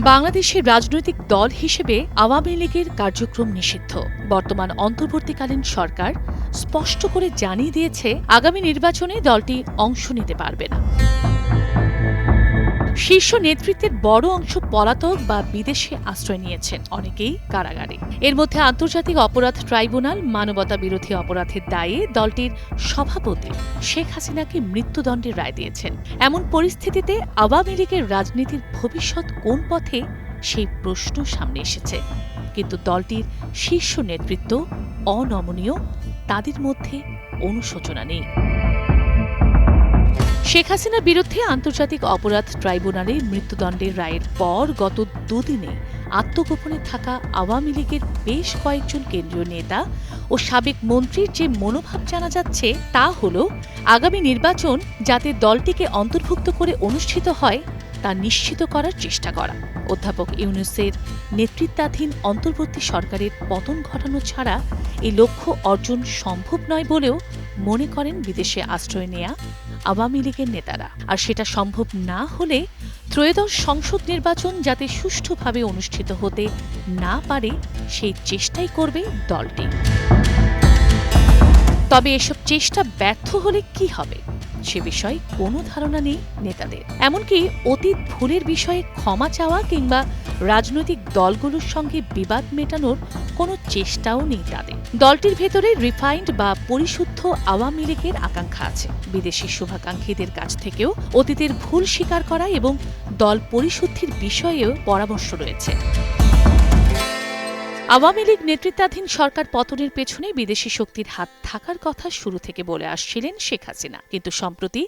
বাংলাদেশের রাজনৈতিক দল হিসেবে আওয়ামী লীগের কার্যক্রম নিষিদ্ধ। বর্তমান অন্তর্বর্তীকালীন সরকার স্পষ্ট করে জানিয়ে দিয়েছে, আগামী নির্বাচনে দলটি অংশ নিতে পারবে না। শীর্ষ নেতৃত্বের বড় অংশ পলাতক বা বিদেশে আশ্রয় নিয়েছেন, অনেকেই কারাগারে। এর মধ্যে আন্তর্জাতিক অপরাধ ট্রাইব্যুনাল মানবতা বিরোধী অপরাধের দায়ে দলটির সভাপতি শেখ হাসিনাকে মৃত্যুদণ্ডের রায় দিয়েছেন। এমন পরিস্থিতিতে আওয়ামী লীগের রাজনীতির ভবিষ্যৎ কোন পথে, সেই প্রশ্ন সামনে এসেছে। কিন্তু দলটির শীর্ষ নেতৃত্ব অনমনীয়, তাদের মধ্যে অনুশোচনা নেই। শেখ হাসিনার বিরুদ্ধে আন্তর্জাতিক অপরাধ ট্রাইব্যুনালে মৃত্যুদণ্ডের রায়ের পর গত দুদিনে আত্মগোপনে থাকা আওয়ামী লীগের বেশ কয়েকজন কেন্দ্রীয় নেতা ও সাবেক মন্ত্রীর যে মনোভাব জানা যাচ্ছে, তা হল আগামী নির্বাচন যাতে দলটিকে অন্তর্ভুক্ত করে অনুষ্ঠিত হয় তা নিশ্চিত করার চেষ্টা করা। অধ্যাপক ইউনূসের নেতৃত্বাধীন অন্তর্বর্তী সরকারের পতন ঘটানো ছাড়া এই লক্ষ্য অর্জন সম্ভব নয় বলেও মনে করেন বিদেশে আশ্রয় নেয়া আওয়ামী লীগের নেতারা। আর সেটা সম্ভব না হলে ত্রয়োদশ সংসদ নির্বাচন যাতে সুষ্ঠুভাবে অনুষ্ঠিত হতে না পারে, সেই চেষ্টাই করবে দলটি। তবে এসব চেষ্টা ব্যর্থ হলে কি হবে, সে বিষয়ে কোনো ধারণা নেই নেতাদের। এমনকি অতীত ভুলের বিষয়ে ক্ষমা চাওয়া কিংবা রাজনৈতিক দলগুলোর সঙ্গে বিবাদ মেটানোর কোনো চেষ্টাও নেই তাদের। দলটির ভেতরে রিফাইন্ড বা পরিশুদ্ধ আওয়ামী লীগের আকাঙ্ক্ষা আছে। বিদেশি শুভাকাঙ্ক্ষীদের কাছ থেকেও অতীতের ভুল স্বীকার করা এবং দল পরিশুদ্ধির বিষয়েও পরামর্শ রয়েছে। আওয়ামী লীগ নেতৃত্বাধীন সরকার পতনের পেছনে বিদেশি শক্তির হাত থাকার কথা শুরু থেকে বলে আসছিলেন শেখ হাসিনা। কিন্তু সম্প্রতি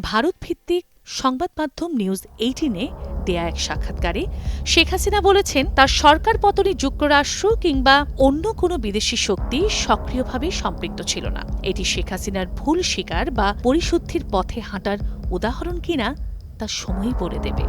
ভারত ভিত্তিক সংবাদ মাধ্যম নিউজ 18-এ দেয়া এক সাক্ষাৎকারে শেখ হাসিনা বলেছেন, তার সরকার পতনে যুক্তরাষ্ট্র কিংবা অন্য কোনো বিদেশি শক্তি সক্রিয়ভাবে সম্পৃক্ত ছিল না। এটি শেখ হাসিনার ভুল স্বীকার বা পরিশুদ্ধির পথে হাঁটার উদাহরণ কিনা তা সময়ই বলে দেবে।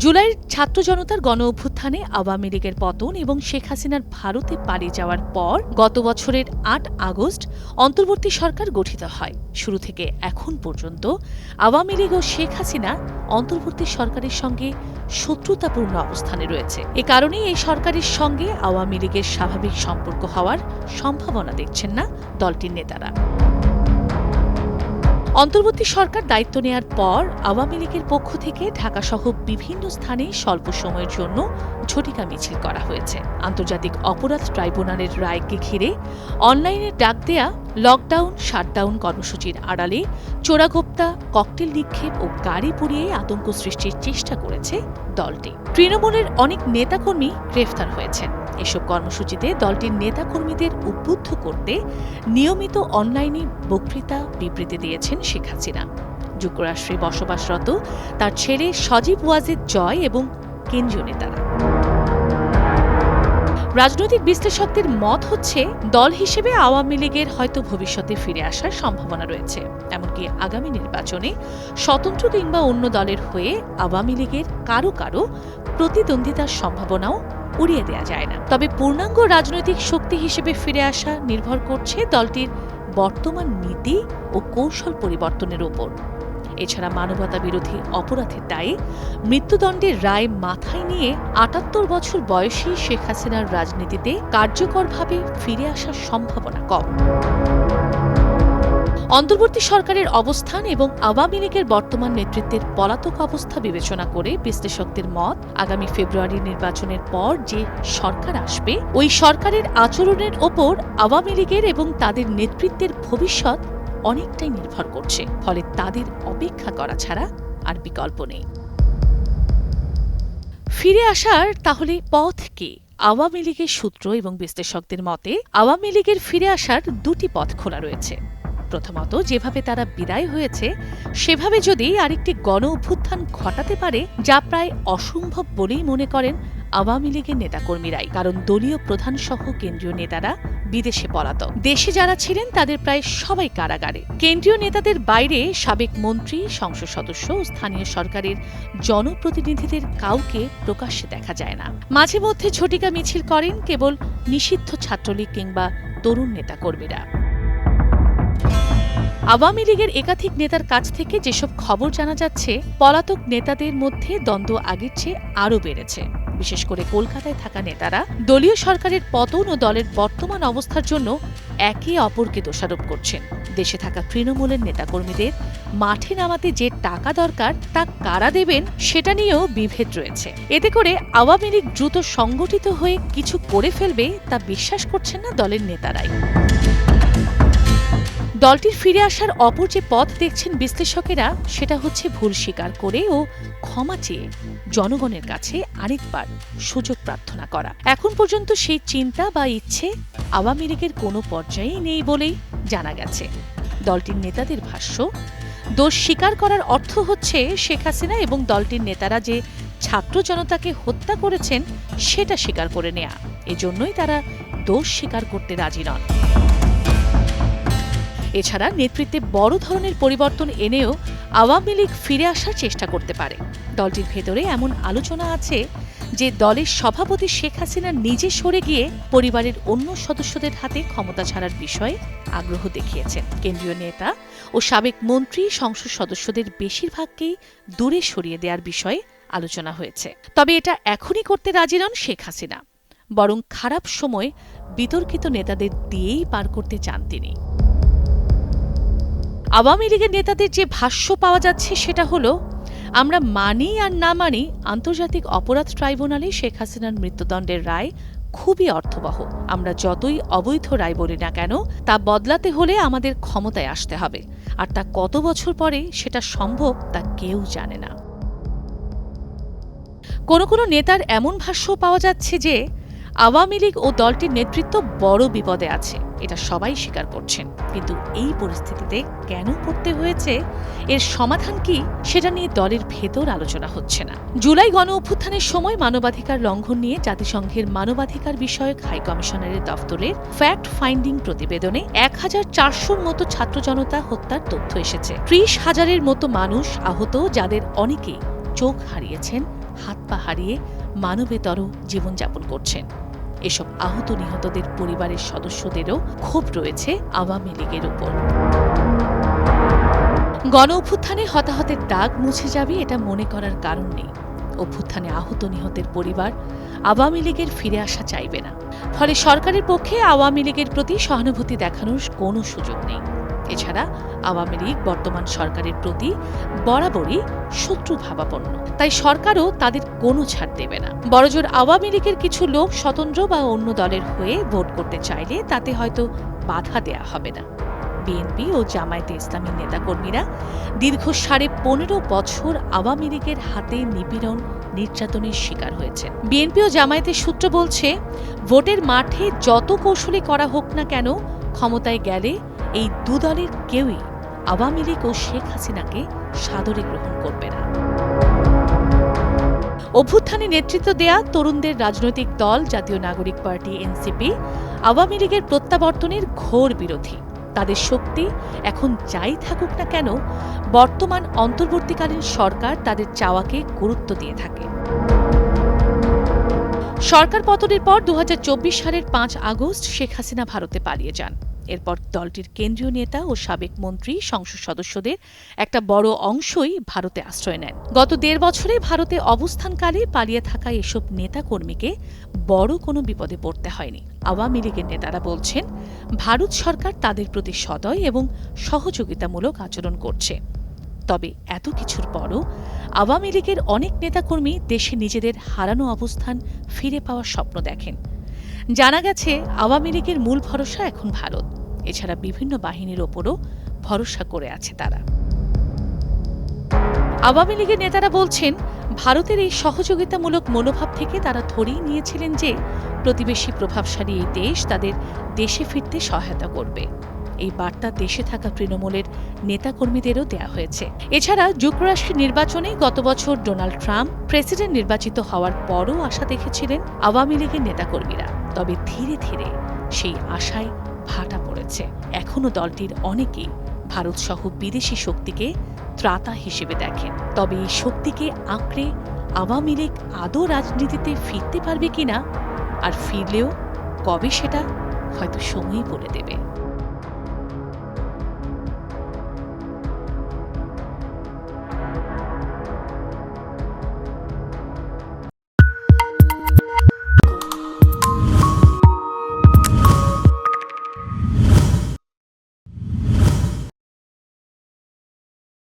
জুলাইয়ের ছাত্র জনতার গণ অভ্যুত্থানে আওয়ামী লীগের পতন এবং শেখ হাসিনার ভারতে পালিয়ে যাওয়ার পর গত বছরের ৮ আগস্ট অন্তর্বর্তী সরকার গঠিত হয়। শুরু থেকে এখন পর্যন্ত আওয়ামী লীগ ও শেখ হাসিনা অন্তর্বর্তী সরকারের সঙ্গে শত্রুতাপূর্ণ অবস্থানে রয়েছে। এ কারণেই এই সরকারের সঙ্গে আওয়ামী লীগের স্বাভাবিক সম্পর্ক হওয়ার সম্ভাবনা দেখছেন না দলটির নেতারা। অন্তর্বর্তী সরকার দায়িত্ব নেয়ার পর আওয়ামী লীগের পক্ষ থেকে ঢাকাসহ বিভিন্ন স্থানে স্বল্প সময়ের জন্য ঝটিকা মিছিল করা হয়েছে। আন্তর্জাতিক অপরাধ ট্রাইব্যুনালের রায়কে ঘিরে অনলাইনে ডাক দেয়া লকডাউন শাটডাউন কর্মসূচির আড়ালে চোরাগোপ্তা, ককটেল নিক্ষেপ ও গাড়ি পুড়িয়ে আতঙ্ক সৃষ্টির চেষ্টা করেছে দলটি। তৃণমূলের অনেক নেতাকর্মী গ্রেফতার হয়েছেন। এসব কর্মসূচিতে দলটির নেতাকর্মীদের উদ্বুদ্ধ করতে নিয়মিত অনলাইনে বক্তৃতা বিবৃতি দিয়েছেন শেখ হাসিনা। যুক্তরাষ্ট্রে বসবাসরত তার ছেলে সজীব ওয়াজেদ জয় এবং কেন্দ্রীয় নেতারা। রাজনৈতিক বিশ্লেষকদের মত হচ্ছে, দল হিসেবে আওয়ামী লীগের হয়তো ভবিষ্যতে ফিরে আসার সম্ভাবনা রয়েছে। এমনকি আগামী নির্বাচনে স্বতন্ত্র কিংবা অন্য দলের হয়ে আওয়ামী লীগের কারো কারো প্রতিদ্বন্দ্বিতার সম্ভাবনাও উড়িয়ে দেওয়া যায় না। তবে পূর্ণাঙ্গ রাজনৈতিক শক্তি হিসেবে ফিরে আসা নির্ভর করছে দলটির বর্তমান নীতি ও কৌশল পরিবর্তনের ওপর। এছাড়া মানবতা বিরোধী অপরাধের দায়ে মৃত্যুদণ্ডের রায় মাথায় নিয়ে ৭৮ বছর বয়সী শেখ হাসিনার রাজনীতিতে কার্যকরভাবে ফিরে আসার সম্ভাবনা কম। অন্তর্বর্তী সরকারের অবস্থান এবং আওয়ামী লীগের বর্তমান নেতৃত্বের পলাতক অবস্থা বিবেচনা করে বিশ্লেষকদের মত, আগামী ফেব্রুয়ারি নির্বাচনের পর যে সরকার আসবে, ওই সরকারের আচরণের ওপর আওয়ামী লীগের এবং তাদের নেতৃত্বের ভবিষ্যৎ অনেকটাই নির্ভর করছে। ফলে তাদের অপেক্ষা করা ছাড়া আর বিকল্প নেই। ফিরে আসার তাহলে পথ কি? আওয়ামী লীগের সূত্র এবং বিশ্লেষকদের মতে আওয়ামী লীগের ফিরে আসার দুটি পথ খোলা রয়েছে। প্রথমত, যেভাবে তারা বিদায় হয়েছে সেভাবে যদি আরেকটি গণ অভ্যুত্থান ঘটাতে পারে, যা প্রায় অসম্ভব বলেই মনে করেন আওয়ামী লীগের নেতাকর্মীরাই। কারণ দলীয় প্রধান সহ কেন্দ্রীয় নেতারা বিদেশে পলাতক। দেশে যারা ছিলেন তাদের প্রায় সবাই কারাগারে। কেন্দ্রীয় নেতাদের বাইরে সাবেক মন্ত্রী, সংসদ সদস্য ও স্থানীয় সরকারের জনপ্রতিনিধিদের কাউকে প্রকাশ্যে দেখা যায় না। মাঝে মধ্যে ঝটিকা মিছিল করেন কেবল নিষিদ্ধ ছাত্রলীগ কিংবা তরুণ নেতাকর্মীরা। আওয়ামী লীগের একাধিক নেতার কাছ থেকে যেসব খবর জানা যাচ্ছে, পলাতক নেতাদের মধ্যে দ্বন্দ্ব আগের চেয়ে আরও বেড়েছে। বিশেষ করে কলকাতায় থাকা নেতারা দলীয় সরকারের পতন ও দলের বর্তমান অবস্থার জন্য একে অপরকে দোষারোপ করছেন। দেশে থাকা তৃণমূলের নেতাকর্মীদের মাঠে নামাতে যে টাকা দরকার তা কারা দেবেন সেটা নিয়েও বিভেদ রয়েছে। এতে করে আওয়ামী লীগ দ্রুত সংগঠিত হয়ে কিছু করে ফেলবে তা বিশ্বাস করছেন না দলের নেতারাই। দলটির ফিরে আসার অপর যে পথ দেখছেন বিশ্লেষকেরা, সেটা হচ্ছে ভুল স্বীকার করে ও ক্ষমা চেয়ে জনগণের কাছে আরেকবার সুযোগ প্রার্থনা করা। এখন পর্যন্ত সেই চিন্তা বা ইচ্ছে আওয়ামী লীগের কোনো পর্যায়েই নেই বলেই জানা গেছে। দলটির নেতাদের ভাষ্য, দোষ স্বীকার করার অর্থ হচ্ছে শেখ হাসিনা এবং দলটির নেতারা যে ছাত্র জনতাকে হত্যা করেছেন সেটা স্বীকার করে নেয়া। এজন্যই তারা দোষ স্বীকার করতে রাজি নন। এছাড়া নেতৃত্বে বড় ধরনের পরিবর্তন এনেও আওয়ামী লীগ ফিরে আসার চেষ্টা করতে পারে। দলটির ভেতরে এমন আলোচনা আছে যে দলের সভাপতি শেখ হাসিনা নিজে সরে গিয়ে পরিবারের অন্য সদস্যদের হাতে ক্ষমতা ছাড়ার বিষয়ে আগ্রহ দেখিয়েছেন। কেন্দ্রীয় নেতা ও সাবেক মন্ত্রী সংসদ সদস্যদের বেশিরভাগকেই দূরে সরিয়ে দেওয়ার বিষয়ে আলোচনা হয়েছে। তবে এটা এখনই করতে রাজি নন শেখ হাসিনা, বরং খারাপ সময় বিতর্কিত নেতাদের দিয়েই পার করতে চান তিনি। আওয়ামী লীগের নেতাদের যে ভাষ্য পাওয়া যাচ্ছে সেটা হলো, আমরা মানি আর না মানি, আন্তর্জাতিক অপরাধ ট্রাইব্যুনালে শেখ হাসিনার মৃত্যুদণ্ডের রায় খুবই অর্থবহ। আমরা যতই অবৈধ রায় বলি না কেন, তা বদলাতে হলে আমাদের ক্ষমতায় আসতে হবে, আর তা কত বছর পরে সেটা সম্ভব তা কেউ জানে না। কোনো নেতার এমন ভাষ্য পাওয়া যাচ্ছে যে আওয়ামী লীগ ও দলটির নেতৃত্ব বড় বিপদে আছে, এটা সবাই স্বীকার করছেন। কিন্তু এই পরিস্থিতিতে কেন পড়তে হয়েছে, এর সমাধান কি, সেটা নিয়ে দলের ভেতর আলোচনা হচ্ছে না। জুলাই গণ অভ্যুত্থানের সময় মানবাধিকার লঙ্ঘন নিয়ে জাতিসংঘের মানবাধিকার বিষয়ক হাই কমিশনারের দফতরের ফ্যাক্ট ফাইন্ডিং প্রতিবেদনে ১,৪০০-র মতো ছাত্র জনতা হত্যার তথ্য এসেছে। ৩০,০০০-এর মতো মানুষ আহত, যাদের অনেকেই চোখ হারিয়েছেন, হাত পা হারিয়ে মানবেতর জীবনযাপন করছেন। এসব আহত নিহতদের পরিবারের সদস্যদেরও ক্ষোভ রয়েছে আওয়ামী লীগের উপর। গণ অভ্যুত্থানে হতাহতের দাগ মুছে যাবে এটা মনে করার কারণ নেই। অভ্যুত্থানে আহত নিহতের পরিবার আওয়ামী লীগের ফিরে আসা চাইবে না। ফলে সরকারের পক্ষে আওয়ামী লীগের প্রতি সহানুভূতি দেখানোর কোনো সুযোগ নেই। এছাড়া আওয়ামী লীগ বর্তমান সরকারের প্রতি বরাবরই শত্রুভাবাপন্ন, তাই সরকারও তাদের কোনো ছাড় দেবে না। বড়জোর আওয়ামী লীগের কিছু লোক স্বতন্ত্র বা অন্য দলের হয়ে ভোট করতে চাইলে তাতে হয়তো বাধা দেয়া হবে না। বিএনপি ও জামায়াতে ইসলামীর নেতাকর্মীরা দীর্ঘ ১৫.৫ বছর আওয়ামী লীগের হাতে নিপীড়ন নির্যাতনের শিকার হয়েছে। বিএনপি ও জামায়াতের সূত্র বলছে, ভোটের মাঠে যত কৌশলে করা হোক না কেন, ক্ষমতায় গেলে এই দুদলের কেউই আওয়ামী লীগ ও শেখ হাসিনাকে সাদরে গ্রহণ করবে না। অভ্যুত্থানে নেতৃত্ব দেয়া তরুণদের রাজনৈতিক দল জাতীয় নাগরিক পার্টি এনসিপি আওয়ামী লীগের প্রত্যাবর্তনের ঘোর বিরোধী। তাদের শক্তি এখন যাই থাকুক না কেন, বর্তমান অন্তর্বর্তীকালীন সরকার তাদের চাওয়াকে গুরুত্ব দিয়ে থাকে। সরকার পতনের পর ২০২৪ সালের ৫ আগস্ট শেখ হাসিনা ভারতে পালিয়ে যান। এরপর দলটির কেন্দ্রীয় নেতা ও সাবেক মন্ত্রী সংসদ সদস্যদের একটা বড় অংশই ভারতে আশ্রয় নেন। গত ১.৫ বছরে ভারতে অবস্থানকালে পালিয়ে থাকা এসব নেতাকর্মীকে বড় কোনো বিপদে পড়তে হয়নি। আওয়ামী লীগের নেতারা বলছেন, ভারত সরকার তাদের প্রতি সদয় এবং সহযোগিতামূলক আচরণ করছে। তবে এত কিছুর পরও আওয়ামী লীগের অনেক নেতাকর্মী দেশে নিজেদের হারানো অবস্থান ফিরে পাওয়ার স্বপ্ন দেখেন। জানা গেছে, আওয়ামী লীগের মূল ভরসা এখন ভারত। এছাড়া বিভিন্ন বাহিনীর ওপরও ভরসা করে আছে তারা। আওয়ামী লীগের নেতারা বলছেন, ভারতের এই সহযোগিতামূলক মনোভাব থেকে তারা ধরেই নিয়েছিলেন যে প্রতিবেশী প্রভাবশালী এই দেশ তাদের দেশে ফিরতে সহায়তা করবে। এই বার্তা দেশে থাকা তৃণমূলের নেতাকর্মীদেরও দেয়া হয়েছে। এছাড়া যুক্তরাষ্ট্রের নির্বাচনে গত বছর ডোনাল্ড ট্রাম্প প্রেসিডেন্ট নির্বাচিত হওয়ার পরও আশা দেখেছিলেন আওয়ামী লীগের নেতাকর্মীরা। তবে ধীরে ধীরে সেই আশায় ভাটা পড়েছে। এখনও দলটির অনেকেই ভারতসহ বিদেশি শক্তিকে ত্রাতা হিসেবে দেখেন। তবে এই শক্তিকে আঁকড়ে আওয়ামী লীগ আদৌ রাজনীতিতে ফিরতে পারবে কিনা, আর ফিরলেও কবে, সেটা হয়তো সময়ই বলে দেবে।